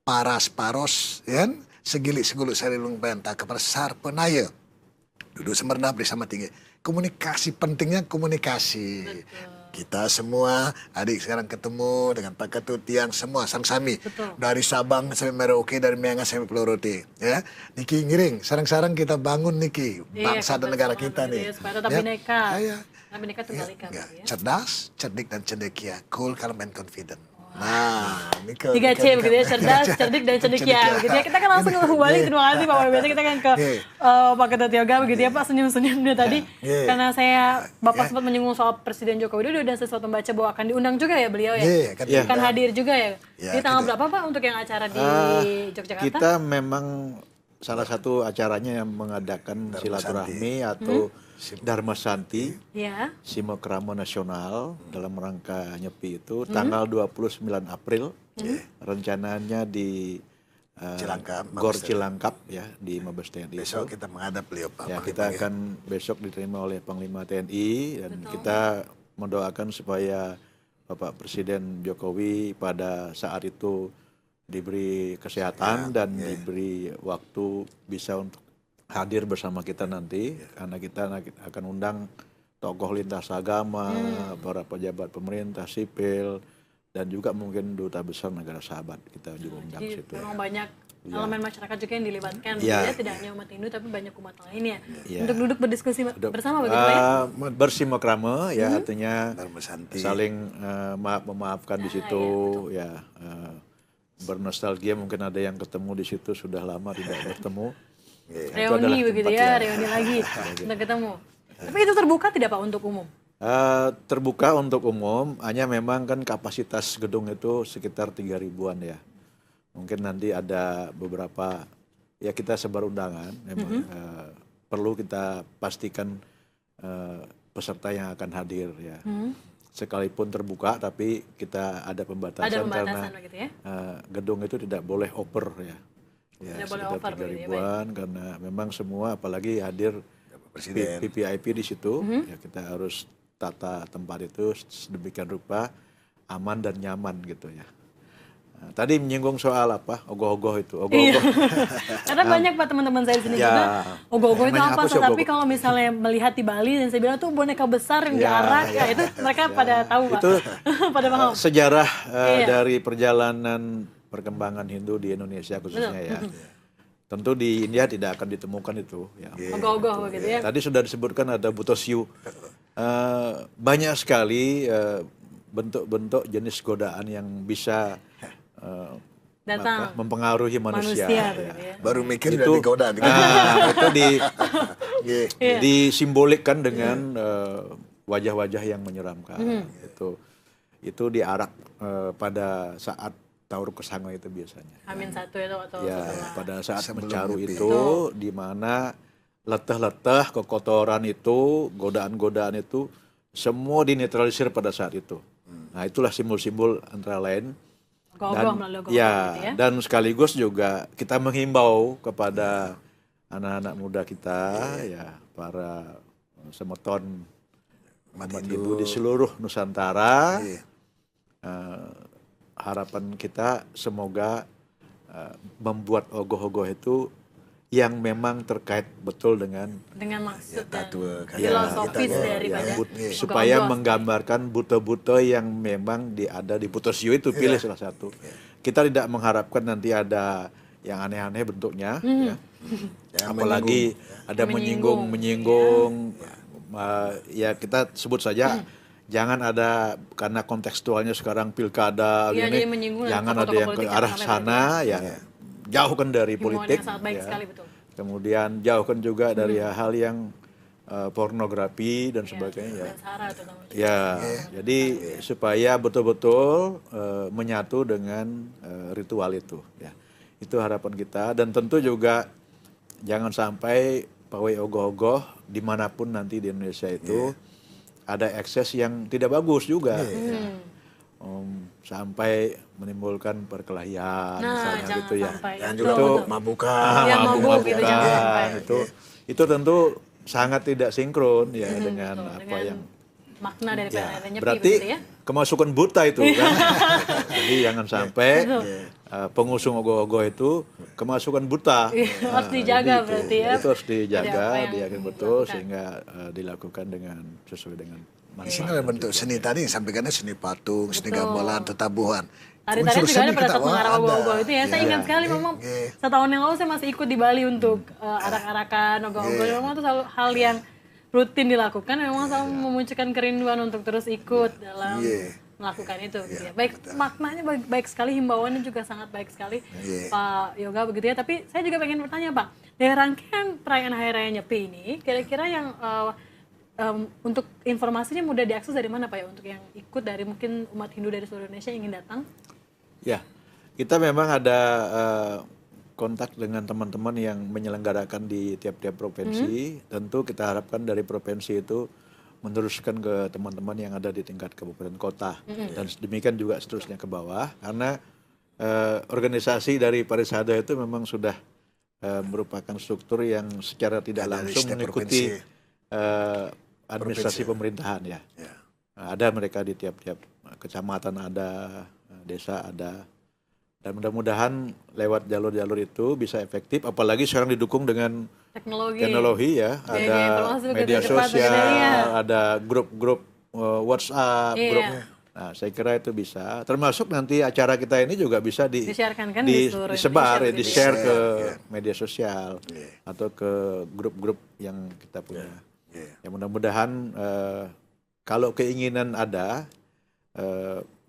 Paras-paros, ya, segilik-seguluk sarilung bentah kepersar penaya. Duduk semerna bersama tinggi. Komunikasi, pentingnya komunikasi. Betul. Kita semua, adik sekarang ketemu dengan Pak Ketut, Tiang, semua sang-sami. Dari Sabang sampai Merauke, dari Miangas sampai Pulau Rote. Ya. Niki ngiring, sarang-sarang kita bangun Niki, bangsa dan negara kita nih. Supaya tetap bineka. Bineka Tunggal Ika. Cerdas, cerdik, dan cendekia. Cool, calm, and confident. Nah, ini 3C begitu ya, cerdas, cerdik, dan cendekia begitu ya. Kita kan langsung balik, terima kasih Pak. Biasanya kita kan ke Pak Ketut Yoga begitu ya Pak, senyum-senyum dia tadi. Karena Bapak sempat menyinggung soal Presiden Joko Widodo dan sesuatu membaca bahwa akan diundang juga ya beliau ya. Akan hadir juga ya. Di tanggal berapa Pak untuk yang acara di Yogyakarta? Kita memang salah satu acaranya yang mengadakan silaturahmi atau Dharma Santi, Simokramo Nasional dalam rangka Nyepi itu tanggal 29 April. Rencananya di Gor Cilangkap ya di Mabes TNI. Besok kita menghadap beliau Pak. Ya, kita akan besok diterima oleh Panglima TNI dan kita mendoakan supaya Bapak Presiden Jokowi pada saat itu diberi kesehatan dan diberi waktu bisa untuk hadir bersama kita nanti, karena kita akan undang tokoh lintas agama, para pejabat pemerintah, sipil, dan juga mungkin duta besar negara sahabat kita juga undang situ. Memang banyak elemen masyarakat juga yang dilibatkan, tidak hanya umat Hindu tapi banyak umat lainnya. Untuk duduk berdiskusi bersama begitu ya? Bersimokrame ya artinya saling memaafkan di situ, bernostalgia, mungkin ada yang ketemu di situ sudah lama tidak bertemu. Reuni begitu ya, reuni lagi untuk ketemu. Tapi itu terbuka tidak Pak untuk umum? Terbuka untuk umum, hanya memang kan kapasitas gedung itu sekitar 3.000-an ya. Mungkin nanti ada beberapa, ya kita sebar undangan, memang perlu kita pastikan peserta yang akan hadir ya. Sekalipun terbuka, tapi kita ada pembatasan karena begitu ya? gedung itu tidak boleh over ya. Ya, sekitar 3.000-an karena memang semua apalagi hadir Presiden. PPIP di situ, ya kita harus tata tempat itu sedemikian rupa aman dan nyaman gitu ya. Nah, tadi menyinggung soal apa? Ogoh-ogoh itu. Ogoh-ogoh. Karena banyak Pak teman-teman saya di sini Ya. juga ogoh-ogoh itu Emangnya apa apa sih Ustaz? Tapi ogoh-ogoh? kalau misalnya melihat di Bali dan saya bilang tuh boneka besar yang Ya, diarak, ya. itu mereka pada tahu Pak. Itu Pada paham. sejarah Iya. dari perjalanan perkembangan Hindu di Indonesia khususnya ya. Tentu di India tidak akan ditemukan itu. Ya. Ogoh-ogoh begitu ya. Tadi sudah disebutkan ada Butosyu. Banyak sekali bentuk-bentuk jenis godaan yang bisa Datang mempengaruhi manusia. begitu Ya. ya. Baru mikir Itu, udah digoda. itu Iya. disimbolikkan dengan wajah-wajah yang menyeramkan. Itu diarak pada saat Taur Kesanga itu biasanya. Amin satu itu atau Ya, setelah. pada saat Sebelum mencaru Nyepi. itu, di mana letah-letah, kekotoran itu, godaan-godaan itu, semua dinetralisir pada saat itu. Nah, itulah simbol-simbol antara lain. Ogoh-ogoh melalui ogoh-ogoh Ya, gitu ya. dan sekaligus juga kita menghimbau kepada anak-anak muda kita, ya, para semeton umat Hindu di seluruh Nusantara. Iya. Harapan kita semoga membuat ogoh-ogoh itu yang memang terkait betul dengan Maksud dan Tatua, filosofis kita, daripada supaya ogoh-ogoh. menggambarkan buto-buto yang memang ada di Butosyu itu, pilih salah satu. Kita tidak mengharapkan nanti ada yang aneh-aneh bentuknya, ya. Yang Apalagi ada menyinggung, ya kita sebut saja. Jangan ada, karena kontekstualnya sekarang pilkada, Iya, gini, jadi menyinggung jangan tokoh-tokoh ada yang ke politik arah sampai sana, ya jauhkan dari Himbauan politik, yang sangat baik ya. sekali, betul. Kemudian jauhkan juga dari hal yang pornografi dan sebagainya. Ya. Dan Sarah terutama. Ya, jadi supaya betul-betul menyatu dengan ritual itu. Ya, itu harapan kita, dan tentu juga jangan sampai pawai ogoh-ogoh dimanapun nanti di Indonesia itu ada ekses yang tidak bagus juga. Sampai menimbulkan perkelahian, misalnya jangan gitu ya. sampai. Dan Betul, juga betul. mabuk-mabukan. Yang mabuk gitu, jangan sampai. Itu tentu sangat tidak sinkron ya dengan Betul, apa dengan yang makna dari PNR Nyepi berarti begitu ya. kemasukan buta itu kan. Jadi jangan sampai pengusung ogoh-ogoh itu kemasukan buta. Harus dijaga Jadi berarti ya. Itu harus Dari apa dijaga, yang diyakin betul dilakukan. sehingga dilakukan dengan sesuai dengan Di sini ada bentuk seni tadi, sampaikannya seni patung, seni gamelan, tetabuhan. Tari-tarian juga ada seni pada kita, saat mengarah ada. ogoh-ogoh itu ya. Saya ingat sekali memang setahun yang lalu saya masih ikut di Bali untuk arak-arakan ogoh-ogoh. Memang itu selalu hal yang rutin dilakukan. Memang selalu memunculkan kerinduan untuk terus ikut dalam melakukan itu. Gitu ya. Baik, maknanya baik sekali, himbauannya juga sangat baik sekali Pak Yoga begitu ya. Tapi saya juga pengen bertanya Pak, dari rangkaian perayaan Hari Raya Nyepi ini, kira-kira yang untuk informasinya mudah diakses dari mana Pak ya, untuk yang ikut dari mungkin umat Hindu dari seluruh Indonesia yang ingin datang? Ya, kita memang ada kontak dengan teman-teman yang menyelenggarakan di tiap-tiap provinsi. Tentu kita harapkan dari provinsi itu meneruskan ke teman-teman yang ada di tingkat kabupaten kota. Dan demikian juga seterusnya ke bawah. Karena organisasi dari Parisada itu memang sudah merupakan struktur yang secara tidak Ada di langsung setiap mengikuti provinsi. administrasi pemerintahan ya. Ada mereka di tiap-tiap kecamatan, ada desa, ada. Dan mudah-mudahan lewat jalur-jalur itu bisa efektif, apalagi sekarang didukung dengan teknologi ya. Ada informasi juga media cepat sosial, begitu ya. ada grup-grup WhatsApp, Iya. grup. Nah, saya kira itu bisa. Termasuk nanti acara kita ini juga bisa Disiarkan kan di seluruh disebar, Indonesia begitu ya. di-share ke media sosial atau ke grup-grup yang kita punya. Ya mudah-mudahan kalau keinginan ada,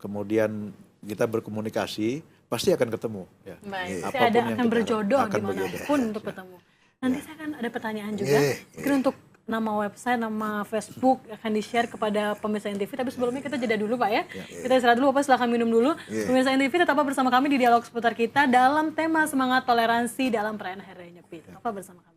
kemudian kita berkomunikasi, pasti akan ketemu. Ya. Baik, Apapun saya ada yang akan kita berjodoh akan dimanapun untuk ketemu. Nanti saya akan ada pertanyaan juga. Mungkin untuk nama website, nama Facebook akan di-share kepada pemirsa NTV. Tapi sebelumnya kita jeda dulu Pak ya. Kita istirahat dulu Bapak, silahkan minum dulu. Pemirsa NTV tetaplah bersama kami di dialog seputar kita dalam tema semangat toleransi dalam perayaan Hari Raya Nyepi. Tetaplah bersama kami.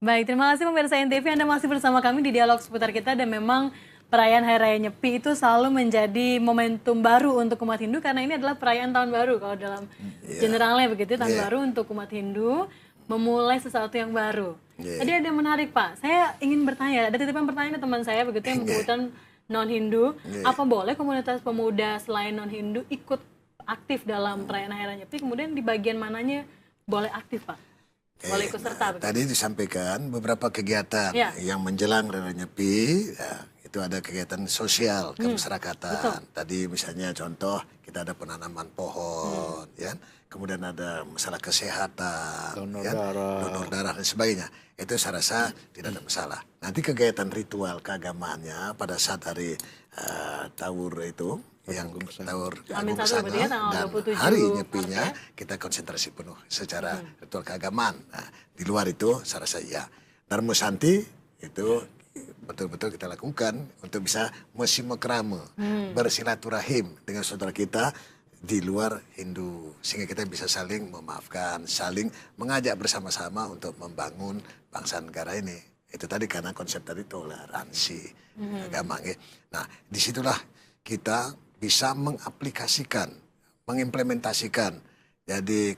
Baik, terima kasih pemirsa NTV, Anda masih bersama kami di dialog seputar kita, dan memang perayaan Hari Raya Nyepi itu selalu menjadi momentum baru untuk umat Hindu karena ini adalah perayaan tahun baru kalau dalam generalnya begitu, tahun baru untuk umat Hindu memulai sesuatu yang baru. Tadi ada yang menarik Pak, saya ingin bertanya, ada titipan pertanyaan dari teman saya begitu yang kebetulan non-Hindu, apa boleh komunitas pemuda selain non-Hindu ikut aktif dalam perayaan Hari Raya Nyepi, kemudian di bagian mananya boleh aktif Pak? Boleh ikut serta begitu? Tadi disampaikan beberapa kegiatan yang menjelang Raya Nyepi, itu ada kegiatan sosial kemasyarakatan. Tadi misalnya contoh kita ada penanaman pohon, ya, kemudian ada masalah kesehatan, donor darah dan sebagainya. Itu saya rasa tidak ada masalah. Nanti kegiatan ritual keagamaannya pada saat hari Tawur itu, yang Tawur Agung Kesanga, dan hari Nyepinya kita konsentrasi penuh secara ritual keagamaan. Nah, di luar itu saya rasa ya. Dharma Santi itu betul-betul kita lakukan untuk bisa musimekrame, bersilaturahim dengan saudara kita di luar Hindu, sehingga kita bisa saling memaafkan, saling mengajak bersama-sama untuk membangun bangsa negara ini. Itu tadi karena konsep tadi toleransi agama. Nah, disitulah kita bisa mengaplikasikan, mengimplementasikan. Jadi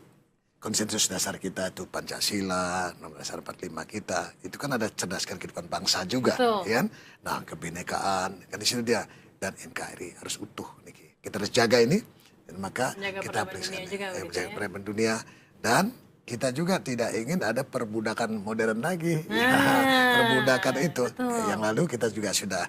konsensus dasar kita itu Pancasila, Undang-Undang Dasar 45 kita, itu kan ada cerdaskan kehidupan bangsa juga, ya kan? Nah, kebinekaan, kan di situ dia, dan NKRI harus utuh. Kita harus jaga ini, dan maka kita aplikasikan, menjaga perdamaian dunia, dan kita juga tidak ingin ada perbudakan modern lagi. Perbudakan itu, yang lalu kita juga sudah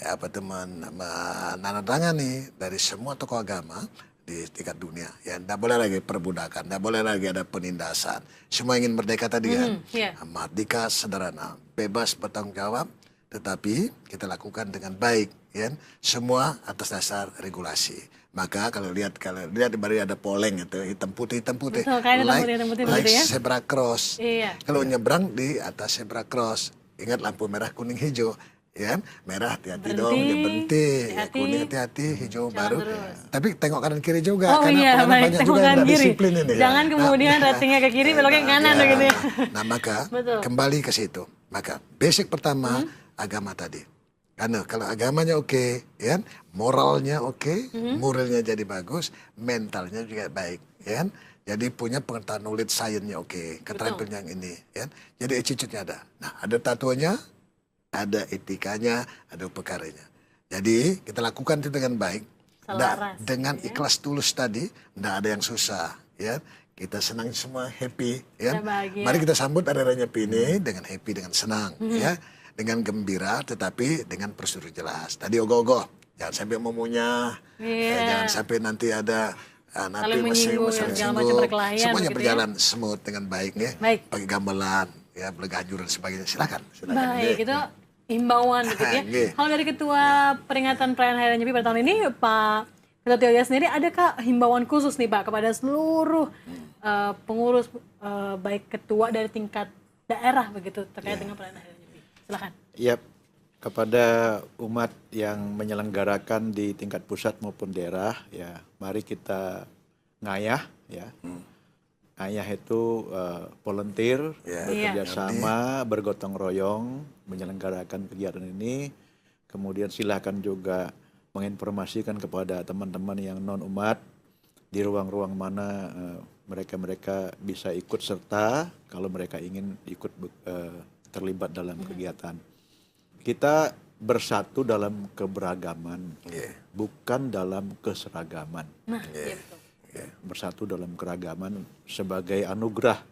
menandatangani dari semua tokoh agama di tingkat dunia. Ya, tidak boleh lagi perbudakan, tidak boleh lagi ada penindasan. Semua ingin merdeka tadi kan. Merdeka sederhana, bebas bertanggung jawab, tetapi kita lakukan dengan baik, ya. Semua atas dasar regulasi. Maka kalau lihat di bari ada poleng itu hitam putih. Betul, like zebra cross. Kalau nyebrang di atas zebra cross, ingat lampu merah, kuning, hijau. Ya, merah hati-hati dong, dia berhenti, ya, kuning hati-hati, hijau baru. Tapi tengok kanan kiri juga, karena banyak juga yang disiplin ini. Jangan kemudian ratingnya ke kiri, beloknya ke kanan begitu ya. Nah, maka kembali ke situ. Maka basic pertama agama tadi. Karena kalau agamanya oke, ya, moralnya oke, moralnya jadi bagus, mentalnya juga baik, ya. Jadi punya pengetahuan knowledge science-nya oke, keterampilan yang ini, ya. Jadi attitude-nya ada. Nah, ada tatuannya, ada etikanya, ada upakaranya. Jadi kita lakukan itu dengan baik, dengan ikhlas tulus tadi, tidak ada yang susah, ya. Kita senang semua, happy, ya. Mari kita sambut Hari Raya Nyepi ini dengan happy, dengan senang, ya, dengan gembira, tetapi dengan prosedur jelas. Tadi ogoh-ogoh, jangan sampai memunyah, jangan sampai nanti ada nanti menyinggung, semuanya berjalan smooth dengan baik, ya. Pakai gamelan, ya, belegajur dan sebagainya. Silakan. Baik, itu himbauan gitu ya. Kalau dari Ketua Peringatan Perayaan Hari Raya Nyepi pada tahun ini, Pak Ketua Tioya sendiri, adakah himbauan khusus nih Pak kepada seluruh pengurus, baik ketua dari tingkat daerah begitu terkait dengan perayaan Hari Raya Nyepi? Silakan. Ya, kepada umat yang menyelenggarakan di tingkat pusat maupun daerah, ya, mari kita ngayah, ya. Ayah itu volunteer, bekerja sama, bergotong royong, menyelenggarakan kegiatan ini. Kemudian silakan juga menginformasikan kepada teman-teman yang non-umat di ruang-ruang mana mereka bisa ikut serta kalau mereka ingin ikut terlibat dalam kegiatan. Kita bersatu dalam keberagaman, bukan dalam keseragaman. Bersatu dalam keragaman sebagai anugerah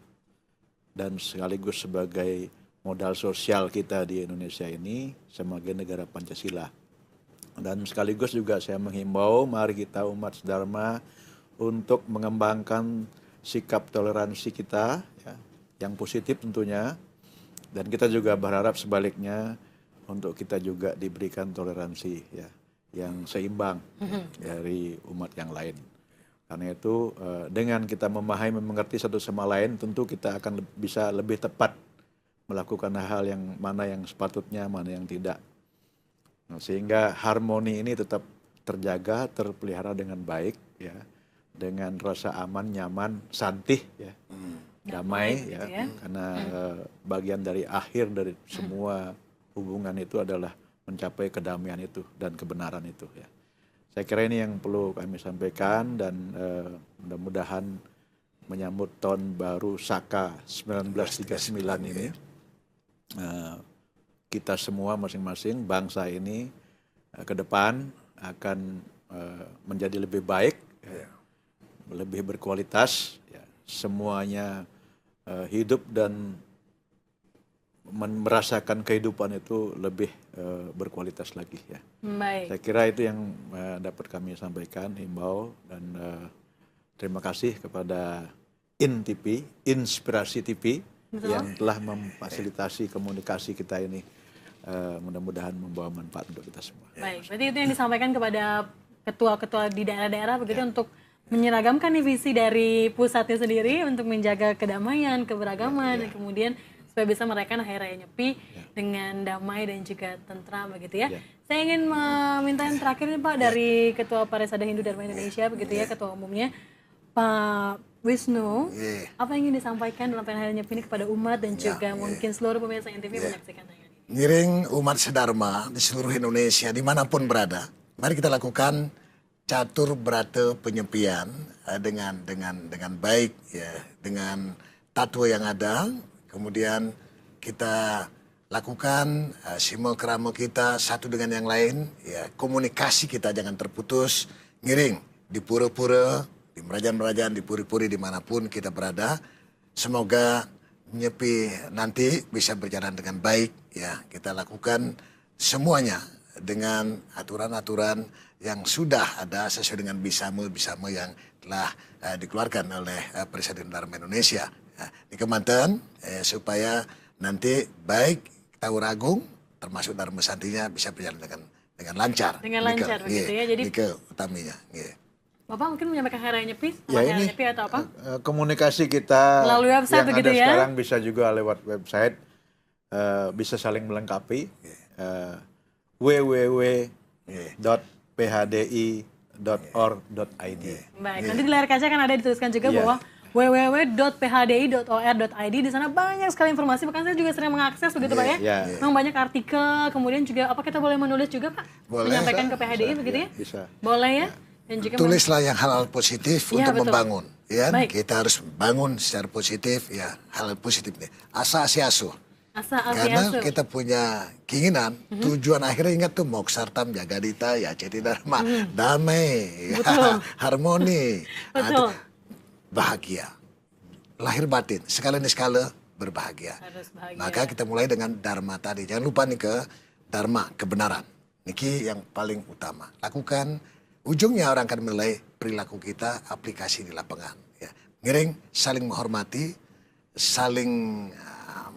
dan sekaligus sebagai modal sosial kita di Indonesia ini sebagai negara Pancasila. Dan sekaligus juga saya menghimbau mari kita umat sedharma untuk mengembangkan sikap toleransi kita, ya, yang positif tentunya, dan kita juga berharap sebaliknya untuk kita juga diberikan toleransi, ya, yang seimbang dari umat yang lain. Karena itu dengan kita memahami, mengerti satu sama lain, tentu kita akan bisa lebih tepat melakukan hal yang mana yang sepatutnya, mana yang tidak. Nah, sehingga harmoni ini tetap terjaga, terpelihara dengan baik, ya, dengan rasa aman, nyaman, santih, ya, damai, ya, karena bagian dari akhir dari semua hubungan itu adalah mencapai kedamaian itu dan kebenaran itu ya. Saya kira ini yang perlu kami sampaikan dan mudah-mudahan menyambut tahun baru Saka 1939 ini kita semua masing-masing bangsa ini ke depan akan menjadi lebih baik, lebih berkualitas, ya. Semuanya hidup dan merasakan kehidupan itu lebih berkualitas lagi ya. Baik. Saya kira itu yang dapat kami sampaikan, himbau, dan terima kasih kepada INTV, Inspirasi TV, yang telah memfasilitasi komunikasi kita ini. Mudah-mudahan membawa manfaat untuk kita semua. Baik, berarti itu yang disampaikan kepada ketua-ketua di daerah-daerah begitu untuk menyeragamkan nih visi dari pusatnya sendiri untuk menjaga kedamaian, keberagaman, dan kemudian supaya bisa merayakan Hari Raya Nyepi dengan damai dan juga tentram begitu ya. Saya ingin meminta yang terakhir nih Pak dari Ketua Parisada Hindu Dharma Indonesia begitu ya, Ketua Umumnya Pak Wisnu, apa yang ingin disampaikan dalam perayaan Hari Nyepi ini kepada umat dan juga mungkin seluruh pemirsa INTV menyaksikan tayangan ini. Ngiring umat sedharma di seluruh Indonesia dimanapun berada, mari kita lakukan catur berata penyepian dengan baik ya, dengan tatwa yang ada. Kemudian kita lakukan simo keramo kita satu dengan yang lain ya, komunikasi kita jangan terputus. Ngiring di pura-pura, di merajaan-merajaan, di puri-puri dimanapun kita berada, semoga Nyepi nanti bisa berjalan dengan baik ya. Kita lakukan semuanya dengan aturan-aturan yang sudah ada sesuai dengan bisama yang telah dikeluarkan oleh Presiden Dharma Indonesia di Kementerian supaya nanti baik Tawuragung termasuk Dharma Santinya bisa berjalan dengan lancar. Dengan lancar begitu ya. Jadi utaminya. Bapak mungkin menyampaikan Hari Raya Nyepi, Ya ini Nyepi atau apa? Komunikasi kita melalui website yang begitu ada ya? sekarang bisa juga lewat website, bisa saling melengkapi, www.phdi.org.id. Baik, nanti di layar kaca kan ada dituliskan juga bahwa www.phdi.or.id. Di sana banyak sekali informasi, bahkan saya juga sering mengakses begitu Pak ya. Memang banyak artikel, kemudian juga apa kita boleh menulis juga Pak? Boleh. Menyampaikan ke PHDI begitu ya? Bisa. Boleh ya? Dan juga tulislah yang hal-hal positif Ya, untuk betul. membangun. Ya, Baik. kita harus bangun secara positif ya, hal positif nih. Asa asiasu. Karena kita punya keinginan, tujuan akhirnya ingat tuh moksartam jagadita ya ceti dharma, damai, ya, harmoni, Betul. bahagia, lahir batin, sekali skala berbahagia. Harus bahagia. Maka kita mulai dengan dharma tadi. Jangan lupa nih ke dharma, kebenaran. Niki yang paling utama. Lakukan, ujungnya orang akan menilai perilaku kita, aplikasi di lapangan. Ya. Ngiring, saling menghormati, saling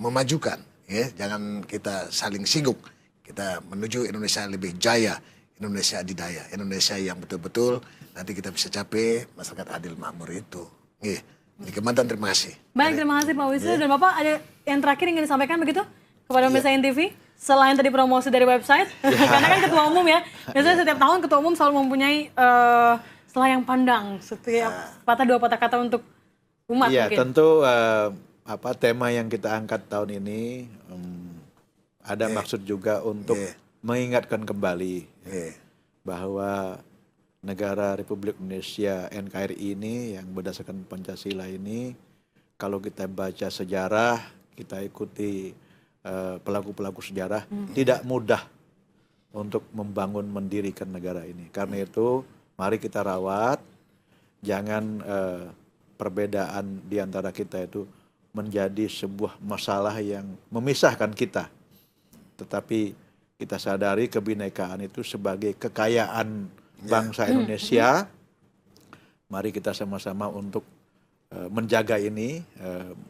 memajukan. Ya. Jangan kita saling singgung. Kita menuju Indonesia yang lebih jaya, Indonesia adidaya, Indonesia yang betul-betul nanti kita bisa capai masyarakat adil makmur itu. Nggih. Di Kementerian terima kasih. Baik, terima kasih Pak Wisnu. Dan Bapak ada yang terakhir ingin disampaikan begitu kepada pemirsa INTV? Selain tadi promosi dari website, karena kan ketua umum ya, biasanya setiap tahun ketua umum selalu mempunyai selayang pandang, setiap patah dua patah kata untuk umat Iya, mungkin. tentu tema yang kita angkat tahun ini ada maksud juga untuk mengingatkan kembali bahwa negara Republik Indonesia NKRI ini yang berdasarkan Pancasila ini, kalau kita baca sejarah, kita ikuti pelaku-pelaku sejarah, tidak mudah untuk membangun mendirikan negara ini. Karena itu mari kita rawat, jangan perbedaan di antara kita itu menjadi sebuah masalah yang memisahkan kita. Tetapi kita sadari kebinekaan itu sebagai kekayaan bangsa Indonesia. Mari kita sama-sama untuk menjaga ini,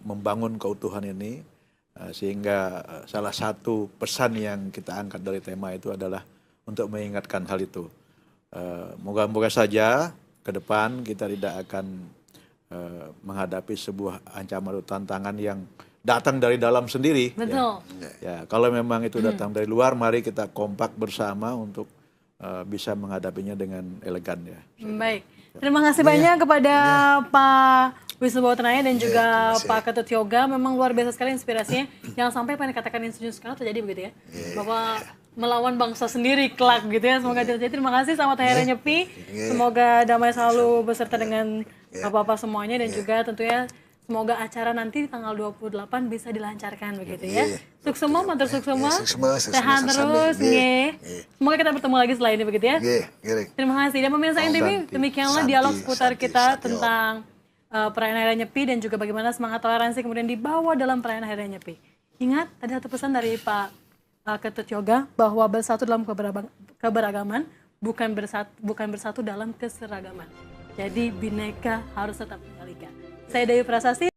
membangun keutuhan ini. Sehingga salah satu pesan yang kita angkat dari tema itu adalah untuk mengingatkan hal itu. Moga-moga saja ke depan kita tidak akan menghadapi sebuah ancaman atau tantangan yang datang dari dalam sendiri. Betul. Ya, kalau memang itu datang dari luar, mari kita kompak bersama untuk bisa menghadapinya dengan elegan ya. Baik, terima kasih banyak kepada Pak Wisnu Bawatranaya dan juga terima kasih. Pak Ketut Yoga. Memang luar biasa sekali inspirasinya. Jangan sampai apa yang dikatakan Insinyur Soekarno terjadi begitu ya. Bahwa melawan bangsa sendiri kelak gitu ya. Semoga terjadi. Terima kasih, selamat Hari Raya Nyepi. Semoga damai selalu beserta dengan Bapak-bapak semuanya dan juga tentunya semoga acara nanti tanggal 28 bisa dilancarkan begitu ya. Suksema, matur suksema. Sehat terus, nggih. Semoga kita bertemu lagi setelah ini begitu ya. Terima kasih. Dan pemirsa NTV, demikianlah dialog seputar kita tentang perayaan Hari Raya Nyepi dan juga bagaimana semangat toleransi kemudian dibawa dalam perayaan Hari Raya Nyepi. Ingat, ada satu pesan dari Pak Ketut Yoga bahwa bersatu dalam keberagaman bukan bersatu dalam keseragaman. Jadi bineka harus tetap dikalika. Saya Dayu Prasasti.